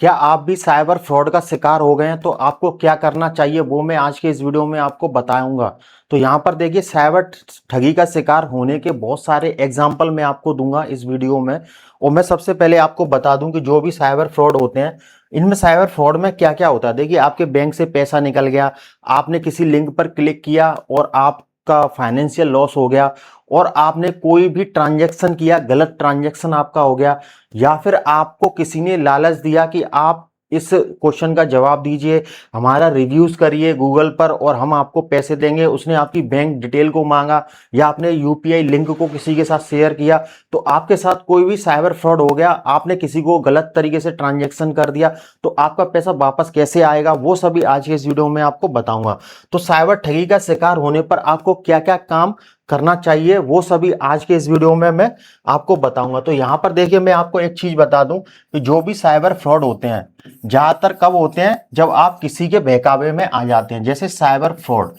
क्या आप भी साइबर फ्रॉड का शिकार हो गए हैं? तो आपको क्या करना चाहिए वो मैं आज के इस वीडियो में आपको बताऊंगा। तो यहाँ पर देखिए, साइबर ठगी का शिकार होने के बहुत सारे एग्जाम्पल मैं आपको दूंगा इस वीडियो में। और मैं सबसे पहले आपको बता दूं कि जो भी साइबर फ्रॉड होते हैं, इनमें साइबर फ्रॉड में क्या क्या होता है। देखिए, आपके बैंक से पैसा निकल गया, आपने किसी लिंक पर क्लिक किया और आपका फाइनेंशियल लॉस हो गया, और आपने कोई भी ट्रांजैक्शन किया, गलत ट्रांजैक्शन आपका हो गया, या फिर आपको किसी ने लालच दिया कि आप इस क्वेश्चन का जवाब दीजिए, हमारा रिव्यूज करिए गूगल पर और हम आपको पैसे देंगे। उसने आपकी बैंक डिटेल को मांगा, या आपने यूपीआई लिंक को किसी के साथ शेयर किया, तो आपके साथ कोई भी साइबर फ्रॉड हो गया, आपने किसी को गलत तरीके से ट्रांजैक्शन कर दिया, तो आपका पैसा वापस कैसे आएगा वो सभी आज के इस वीडियो में आपको बताऊंगा। तो साइबर ठगी का शिकार होने पर आपको क्या क्या काम करना चाहिए वो सभी आज के इस वीडियो में मैं आपको बताऊंगा। तो यहां पर देखिए, मैं आपको एक चीज बता दूं कि जो भी साइबर फ्रॉड होते हैं, ज्यादातर कब होते हैं? जब आप किसी के बहकावे में आ जाते हैं। जैसे साइबर फ्रॉड,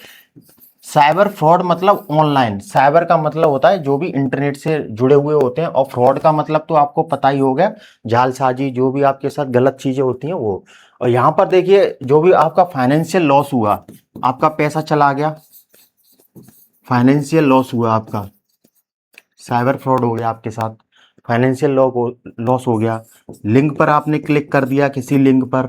साइबर फ्रॉड मतलब ऑनलाइन, साइबर का मतलब होता है जो भी इंटरनेट से जुड़े हुए होते हैं, और फ्रॉड का मतलब तो आपको पता ही हो गया, जालसाजी, जो भी आपके साथ गलत चीजें होती हैं वो। और यहां पर देखिए, जो भी आपका फाइनेंशियल लॉस हुआ, आपका पैसा चला गया, फाइनेंशियल लॉस हुआ आपका, साइबर फ्रॉड हो गया आपके साथ, फाइनेंशियल लॉस हो गया। लिंक पर आपने क्लिक कर दिया, किसी लिंक पर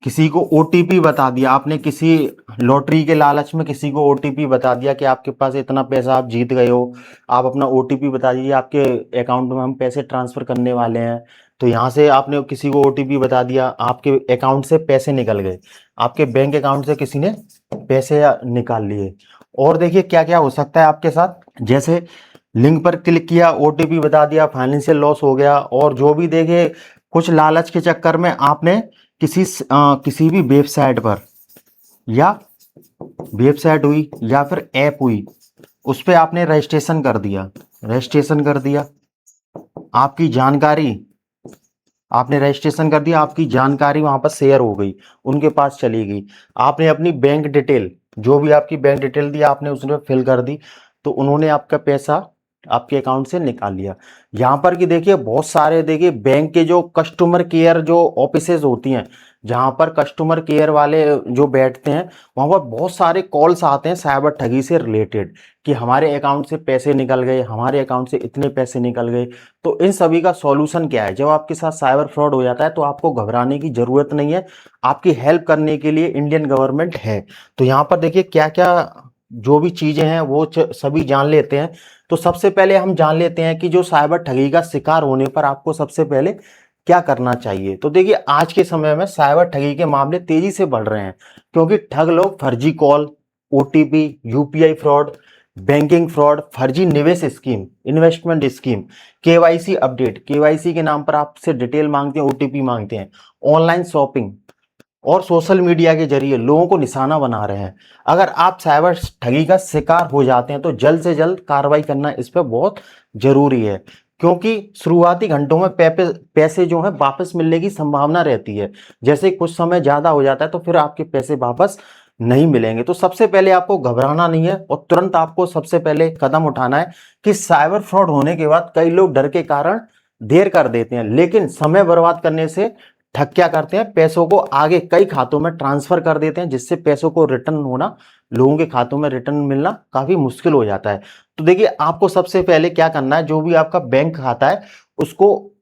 किसी को ओटीपी बता दिया, आपने किसी लॉटरी के लालच में किसी को ओटीपी बता दिया कि आपके पास इतना पैसा, आप जीत गए हो, आप अपना ओटीपी बता दीजिए, आपके अकाउंट में हम पैसे ट्रांसफर करने वाले हैं। तो यहाँ से आपने किसी को ओटीपी बता दिया, आपके अकाउंट से पैसे निकल गए, आपके बैंक अकाउंट से किसी ने पैसे निकाल लिए। और देखिए क्या क्या हो सकता है आपके साथ, जैसे लिंक पर क्लिक किया, ओटीपी बता दिया, फाइनेंशियल लॉस हो गया। और जो भी देखिए, कुछ लालच के चक्कर में आपने किसी भी वेबसाइट पर, या वेबसाइट हुई या फिर ऐप हुई, उस पर आपने रजिस्ट्रेशन कर दिया, रजिस्ट्रेशन कर दिया, आपकी जानकारी, आपने रजिस्ट्रेशन कर दिया, आपकी जानकारी वहां पर शेयर हो गई, उनके पास चली गई। आपने अपनी बैंक डिटेल, जो भी आपकी बैंक डिटेल दी आपने उसमें फिल कर दी, तो उन्होंने आपका पैसा आपके अकाउंट से निकाल लिया। यहाँ पर कि देखिए, बहुत सारे देखिए बैंक के जो कस्टमर केयर जो ऑफिसेज होती हैं, जहाँ पर कस्टमर केयर वाले जो बैठते हैं, वहाँ पर बहुत सारे कॉल्स आते हैं साइबर ठगी से रिलेटेड, कि हमारे अकाउंट से पैसे निकल गए, हमारे अकाउंट से इतने पैसे निकल गए। तो इन सभी का सॉल्यूशन क्या है? जब आपके साथ साइबर फ्रॉड हो जाता है तो आपको घबराने की जरूरत नहीं है, आपकी हेल्प करने के लिए इंडियन गवर्नमेंट है। तो यहाँ पर देखिए क्या क्या जो भी चीजें हैं वो सभी जान लेते हैं। तो सबसे पहले हम जान लेते हैं कि जो साइबर ठगी का शिकार होने पर आपको सबसे पहले क्या करना चाहिए। तो देखिए, आज के समय में साइबर ठगी के मामले तेजी से बढ़ रहे हैं, क्योंकि ठग लोग फर्जी call, OTP, UPI fraud, banking fraud, फर्जी निवेश scheme, investment scheme, KYC update, KYC के नाम पर आपसे डिटेल मांगते हैं, ओटीपी मांगते हैं, ऑनलाइन शॉपिंग और सोशल मीडिया के जरिए लोगों को निशाना बना रहे हैं। अगर आप साइबर ठगी का शिकार हो जाते हैं तो जल्द से जल्द कार्रवाई करना इस पर बहुत जरूरी है, क्योंकि शुरुआती घंटों में पैसे जो है वापस मिलने की संभावना रहती है। जैसे कुछ समय ज्यादा हो जाता है तो फिर आपके पैसे वापस नहीं मिलेंगे। तो सबसे पहले आपको घबराना नहीं है, और तुरंत आपको सबसे पहले कदम उठाना है कि साइबर फ्रॉड होने के बाद कई लोग डर के कारण देर कर देते हैं, लेकिन समय बर्बाद करने से ठग क्या करते हैं, पैसों को आगे कई खातों में ट्रांसफर कर देते हैं, जिससे पैसों को रिटर्न होना, लोगों के खातों में रिटर्न मिलना काफी मुश्किल हो जाता है। तो देखिए, आपको सबसे पहले क्या करना है, जो भी आपका बैंक खाता है उसको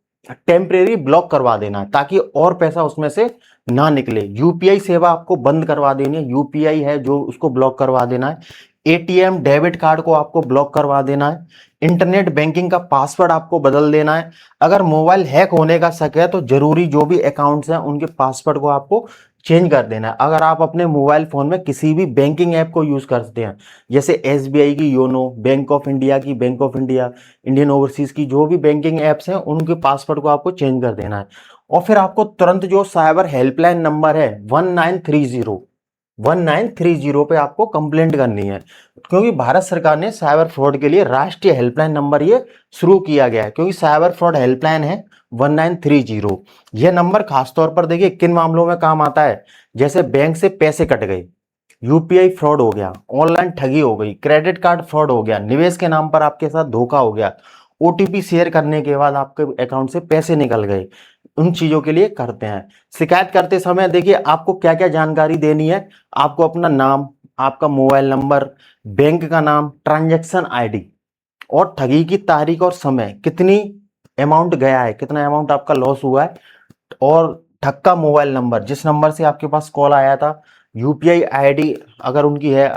टेम्परेरी ब्लॉक करवा देना है, ताकि और पैसा उसमें से ना निकले। यूपीआई सेवा आपको बंद करवा देनी है, यूपीआई है जो उसको ब्लॉक करवा देना है। एटीएम डेबिट कार्ड को आपको ब्लॉक करवा देना है। इंटरनेट बैंकिंग का पासवर्ड आपको बदल देना है। अगर मोबाइल हैक होने का शक है तो जरूरी जो भी अकाउंट्स हैं उनके पासवर्ड को आपको चेंज कर देना है। अगर आप अपने मोबाइल फोन में किसी भी बैंकिंग ऐप को यूज करते हैं, जैसे एसबीआई की योनो, बैंक ऑफ इंडिया की bank of India, Indian overseas की जो भी बैंकिंग एप्स हैं, उनके पासवर्ड को आपको चेंज कर देना है। और फिर आपको तुरंत जो साइबर हेल्पलाइन नंबर है 1930 पे आपको कंप्लेंट करनी है, क्योंकि भारत सरकार ने साइबर फ्रॉड के लिए राष्ट्रीय हेल्पलाइन नंबर ये शुरू किया गया है, क्योंकि साइबर फ्रॉड हेल्पलाइन है 1930। यह नंबर खासतौर पर देखिए किन मामलों में काम आता है, जैसे बैंक से पैसे कट गए, यूपीआई फ्रॉड हो गया, ऑनलाइन ठगी हो गई, क्रेडिट कार्ड फ्रॉड हो गया, निवेश के नाम पर आपके साथ धोखा हो गया, ओटीपी शेयर करने के बाद आपके अकाउंट से पैसे निकल गए, उन चीजों के लिए करते हैं। शिकायत करते समय देखिए आपको क्या क्या जानकारी देनी है। आपको अपना नाम, आपका मोबाइल नंबर, बैंक का नाम, ट्रांजैक्शन आईडी और ठगी की तारीख और समय, कितनी अमाउंट गया है, कितना अमाउंट आपका लॉस हुआ है, और ठग का मोबाइल नंबर, जिस नंबर से आपके पास कॉल आया था, यूपीआई आईडी अगर उनकी है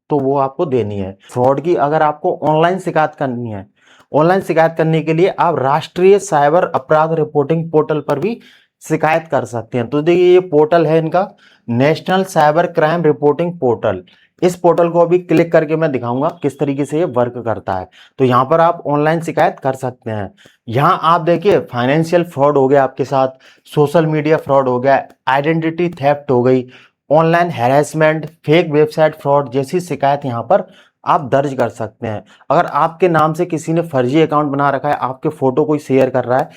तो वो आपको देनी है। फ्रॉड की अगर आपको ऑनलाइन शिकायत करनी है, ऑनलाइन शिकायत करने के लिए आप राष्ट्रीय साइबर अपराध रिपोर्टिंग पोर्टल पर भी शिकायत कर सकते हैं। तो देखिए ये पोर्टल है इनका, national cyber crime reporting portal. इस पोर्टल को अभी क्लिक करके मैं दिखाऊंगा किस तरीके से ये वर्क करता है। तो यहाँ पर आप ऑनलाइन शिकायत कर सकते हैं। यहाँ आप देखिए फाइनेंशियल फ्रॉड हो गया आपके साथ, सोशल मीडिया फ्रॉड हो गया, आइडेंटिटी थेफ्ट हो गई, online harassment, fake website fraud जैसी शिकायत यहाँ पर आप दर्ज कर सकते हैं। अगर आपके नाम से किसी ने फर्जी अकाउंट बना रखा है, आपके फोटो कोई शेयर कर रहा है,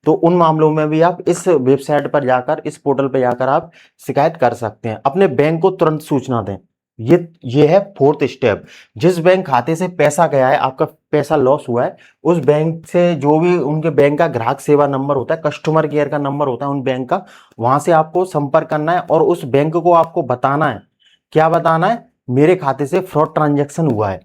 तो उन मामलों में भी आप इस वेबसाइट पर जाकर, इस पोर्टल पर जाकर आप शिकायत कर सकते हैं। अपने बैंक को तुरंत सूचना दें। ये है फोर्थ स्टेप। जिस बैंक खाते से पैसा गया है, आपका पैसा लॉस हुआ है, उस बैंक से जो भी उनके बैंक का ग्राहक सेवा नंबर होता है, कस्टमर केयर का नंबर होता है उन बैंक का, वहां से आपको संपर्क करना है और उस बैंक को आपको बताना है। क्या बताना है? मेरे खाते से फ्रॉड ट्रांजैक्शन हुआ है।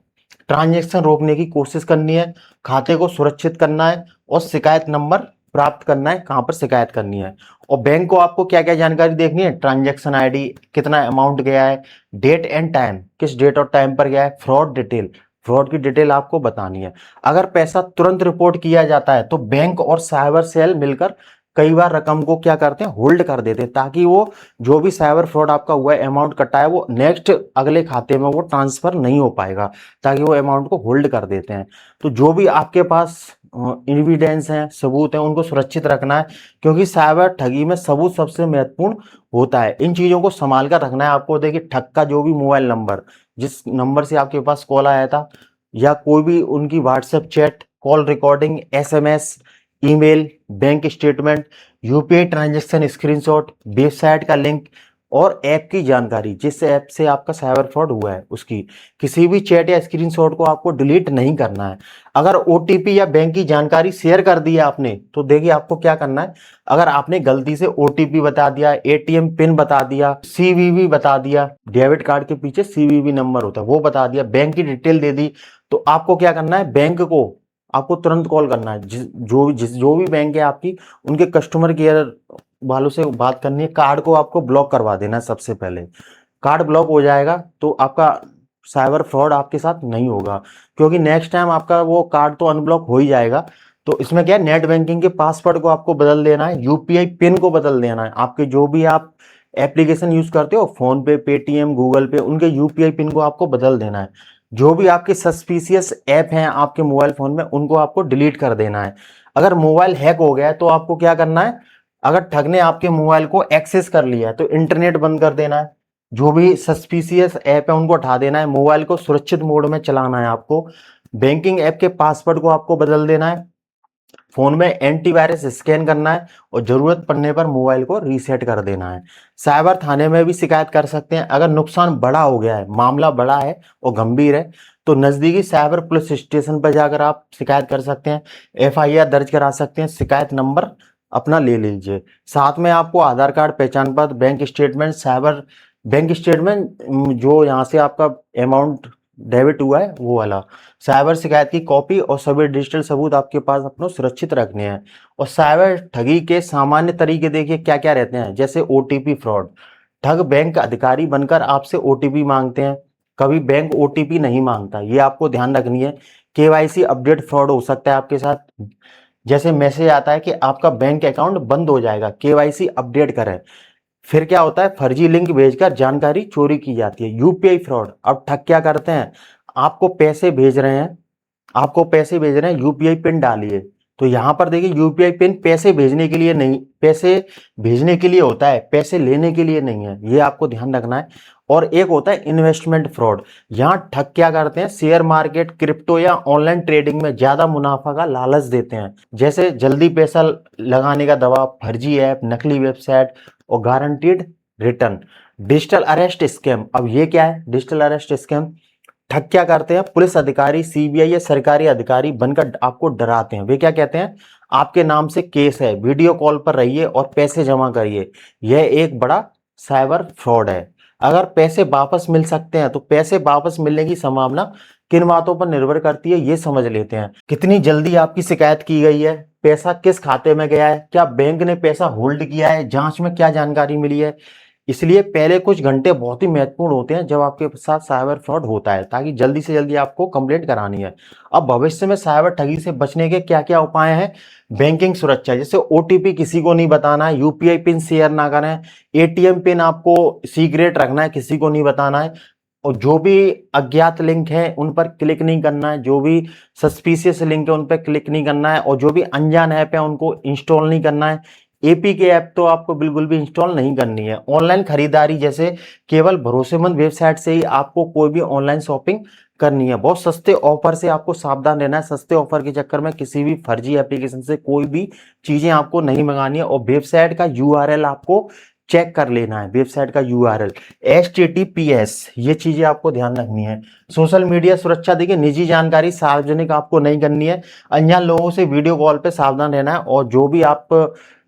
ट्रांजैक्शन रोकने की कोशिश करनी है, खाते को सुरक्षित करना है और शिकायत नंबर प्राप्त करना है, कहां पर शिकायत करनी है। और बैंक को आपको क्या क्या जानकारी देखनी है? ट्रांजैक्शन आईडी, कितना अमाउंट गया है, डेट एंड टाइम, किस डेट और टाइम पर गया है, फ्रॉड डिटेल, फ्रॉड की डिटेल आपको बतानी है। अगर पैसा तुरंत रिपोर्ट किया जाता है तो बैंक और साइबर सेल मिलकर कई बार रकम को क्या करते हैं, होल्ड कर देते हैं, ताकि वो जो भी साइबर फ्रॉड आपका हुआ है, अमाउंट कटा है, वो नेक्स्ट अगले खाते में वो ट्रांसफर नहीं हो पाएगा, ताकि वो अमाउंट को होल्ड कर देते हैं। तो जो भी आपके पास एविडेंस हैं, सबूत हैं, उनको सुरक्षित रखना है, क्योंकि साइबर ठगी में सबूत सबसे महत्वपूर्ण होता है। इन चीजों को संभाल कर रखना है आपको। देखिए ठग का जो भी मोबाइल नंबर, जिस नंबर से आपके पास कॉल आया था, या कोई भी उनकी WhatsApp chat, call recording, SMS, email, bank statement, UPI transaction screenshot, website का लिंक और ऐप की जानकारी, जिस ऐप से आपका साइबर फ्रॉड हुआ है उसकी, किसी भी चैट या स्क्रीनशॉट को आपको डिलीट नहीं करना है। अगर ओटीपी या बैंक की जानकारी शेयर कर दी है आपने, तो देखिए आपको क्या करना है। अगर आपने गलती से ओटीपी बता दिया, एटीएम पिन बता दिया, सीवीवी बता दिया, डेबिट कार्ड के पीछे सीवीवी नंबर होता है वो बता दिया, बैंक की डिटेल दे दी, तो आपको क्या करना है, बैंक को आपको तुरंत कॉल करना है। जो भी बैंक है आपकी, उनके कस्टमर केयर वालों से बात करनी है। कार्ड को आपको ब्लॉक करवा देना है सबसे पहले। कार्ड ब्लॉक हो जाएगा तो आपका साइबर फ्रॉड आपके साथ नहीं होगा, क्योंकि नेक्स्ट टाइम आपका वो कार्ड तो अनब्लॉक हो ही जाएगा। तो इसमें क्या है, नेट बैंकिंग के पासवर्ड को आपको बदल देना है, यूपीआई पिन को बदल देना है। आपके जो भी आप एप्लीकेशन यूज करते हो, फोन पे, पेटीएम, गूगल पे, उनके यूपीआई पिन को आपको बदल देना है। जो भी आपके सस्पिशियस ऐप हैं आपके मोबाइल फोन में, उनको आपको डिलीट कर देना है। अगर मोबाइल हैक हो गया है तो आपको क्या करना है, अगर ठग ने आपके मोबाइल को एक्सेस कर लिया है तो इंटरनेट बंद कर देना है, जो भी सस्पिशियस ऐप है उनको हटा देना है, मोबाइल को सुरक्षित मोड में चलाना है आपको, बैंकिंग ऐप के पासवर्ड को आपको बदल देना है, फोन में एंटीवायरस स्कैन करना है और जरूरत पड़ने पर मोबाइल को रीसेट कर देना है। साइबर थाने में भी शिकायत कर सकते हैं। अगर नुकसान बड़ा हो गया है, मामला बड़ा है और गंभीर है, तो नजदीकी साइबर पुलिस स्टेशन पर जाकर आप शिकायत कर सकते हैं, एफआईआर दर्ज करा सकते हैं। शिकायत नंबर अपना ले लीजिए, साथ में आपको आधार कार्ड, पहचान पत्र, bank statement, cyber bank statement, जो यहाँ से आपका अमाउंट डेबिट हुआ है वो वाला, साइबर शिकायत की कॉपी और सभी डिजिटल सबूत आपके पास अपने सुरक्षित रखने हैं। और साइबर ठगी के सामान्य तरीके देखिए क्या क्या रहते हैं, जैसे ओटीपी फ्रॉड। ठग बैंक अधिकारी बनकर आपसे ओटीपी मांगते हैं, कभी बैंक ओटीपी नहीं मांगता, ये आपको ध्यान रखनी है। केवाईसी अपडेट फ्रॉड हो सकता है आपके साथ, जैसे मैसेज आता है कि आपका बैंक अकाउंट बंद हो जाएगा, केवाईसी अपडेट करें। फिर क्या होता है, फर्जी लिंक भेजकर जानकारी चोरी की जाती है। यूपीआई फ्रॉड, अब ठग क्या करते हैं, आपको पैसे भेज रहे हैं, यूपीआई पिन डालिए। तो यहां पर देखिए यूपीआई पिन पैसे भेजने के लिए नहीं, पैसे भेजने के लिए होता है, पैसे लेने के लिए नहीं है, ये आपको ध्यान रखना है। और एक होता है इन्वेस्टमेंट फ्रॉड। यहां ठग क्या करते हैं, शेयर मार्केट, क्रिप्टो या ऑनलाइन ट्रेडिंग में ज्यादा मुनाफा का लालच देते हैं, जैसे जल्दी पैसा लगाने का दबाव, फर्जी ऐप, नकली वेबसाइट और guaranteed return. Digital arrest scam, अब ये क्या है डिजिटल अरेस्ट स्कैम, ठग क्या करते हैं, पुलिस अधिकारी, सीबीआई या सरकारी अधिकारी बनकर आपको डराते हैं। वे क्या कहते हैं, आपके नाम से केस है, वीडियो कॉल पर रहिए और पैसे जमा करिए। यह एक बड़ा साइबर फ्रॉड है। अगर पैसे वापस मिल सकते हैं तो पैसे वापस मिलने की संभावना किन बातों पर निर्भर करती है, ये समझ लेते हैं। कितनी जल्दी आपकी शिकायत की गई है, पैसा किस खाते में गया है, क्या बैंक ने पैसा होल्ड किया है, जांच में क्या जानकारी मिली है। इसलिए पहले कुछ घंटे बहुत ही महत्वपूर्ण होते हैं जब आपके साथ साइबर फ्रॉड होता है, ताकि जल्दी से जल्दी आपको कंप्लेंट करानी है। अब भविष्य में साइबर ठगी से बचने के क्या क्या उपाय हैं। बैंकिंग सुरक्षा, जैसे ओटीपी किसी को नहीं बताना है, यूपीआई पिन शेयर ना करें, एटीएम पिन आपको सीक्रेट रखना है, किसी को नहीं बताना है। और जो भी अज्ञात लिंक है उन पर क्लिक नहीं करना है, जो भी सस्पिशियस लिंक है उन पर क्लिक नहीं करना है, और जो भी अनजान ऐप है उनको इंस्टॉल नहीं करना है। एपी के ऐप तो आपको बिल्कुल भी इंस्टॉल नहीं करनी है। ऑनलाइन खरीदारी, जैसे केवल भरोसेमंद वेबसाइट से ही आपको कोई भी ऑनलाइन शॉपिंग करनी है। बहुत सस्ते ऑफर से आपको सावधान रहना है। सस्ते ऑफर के चक्कर में किसी भी फर्जी एप्लीकेशन से कोई भी चीजें आपको नहीं मंगानी है। और वेबसाइट का यूआरएल आपको चेक कर लेना है, वेबसाइट का यूआरएल HTTPS, ये चीजें आपको ध्यान रखनी है। सोशल मीडिया सुरक्षा, देखिए निजी जानकारी सार्वजनिक आपको नहीं करनी है। अनजान लोगों से वीडियो कॉल पे सावधान रहना है। और जो भी आप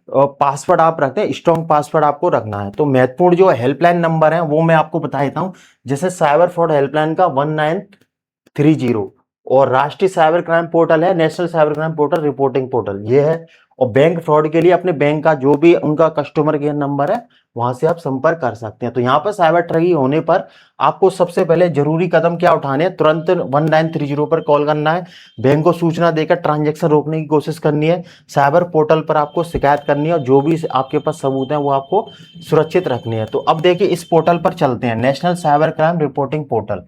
पासवर्ड आप रखते हैं, स्ट्रॉन्ग पासवर्ड आपको रखना है। तो महत्वपूर्ण जो हेल्पलाइन नंबर है वो मैं आपको बता देता हूं, जैसे साइबर फ्रॉड हेल्पलाइन का 1930, और राष्ट्रीय साइबर क्राइम पोर्टल है national cyber crime portal reporting portal, ये है। और बैंक फ्रॉड के लिए अपने बैंक का जो भी उनका कस्टमर केयर नंबर है वहां से आप संपर्क कर सकते हैं। तो यहाँ पर साइबर ठगी होने पर आपको सबसे पहले जरूरी कदम क्या उठाने हैं, तुरंत 1930 पर कॉल करना है, बैंक को सूचना देकर ट्रांजैक्शन रोकने की कोशिश करनी है, साइबर पोर्टल पर आपको शिकायत करनी है, और जो भी आपके पास सबूत है वो आपको सुरक्षित रखने हैं। तो अब देखिए इस पोर्टल पर चलते हैं, national cyber crime reporting portal,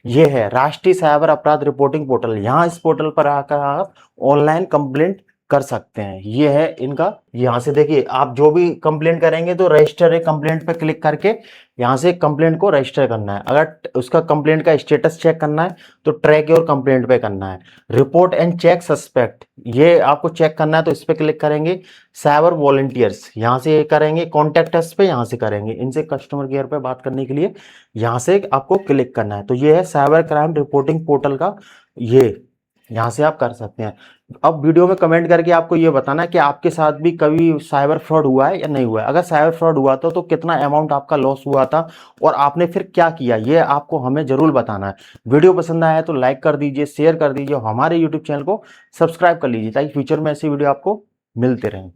ये है राष्ट्रीय साइबर अपराध रिपोर्टिंग पोर्टल। यहाँ इस पोर्टल पर आकर आप ऑनलाइन कंप्लेंट कर सकते हैं। ये है इनका, यहाँ से देखिए आप जो भी कंप्लेंट करेंगे तो रजिस्टर ए कंप्लेंट पे क्लिक करके यहाँ से कंप्लेंट को रजिस्टर करना है। अगर उसका कंप्लेंट का स्टेटस चेक करना है तो ट्रैक योर कंप्लेंट पे करना है। रिपोर्ट एंड चेक सस्पेक्ट, ये आपको चेक करना है तो इस पे क्लिक करेंगे। साइबर वॉलंटियर्स, यहाँ से करेंगे, कॉन्टेक्ट अस पे यहाँ से करेंगे, इनसे कस्टमर केयर पे बात करने के लिए यहाँ से आपको क्लिक करना है। तो ये है साइबर क्राइम रिपोर्टिंग पोर्टल का, ये यहाँ से आप कर सकते हैं। अब वीडियो में कमेंट करके आपको ये बताना है कि आपके साथ भी कभी साइबर फ्रॉड हुआ है या नहीं हुआ है। अगर साइबर फ्रॉड हुआ था तो कितना अमाउंट आपका लॉस हुआ था और आपने फिर क्या किया, ये आपको हमें जरूर बताना है। वीडियो पसंद आया है तो लाइक कर दीजिए, शेयर कर दीजिए, हमारे यूट्यूब चैनल को सब्सक्राइब कर लीजिए ताकि फ्यूचर में ऐसी वीडियो आपको मिलते रहें।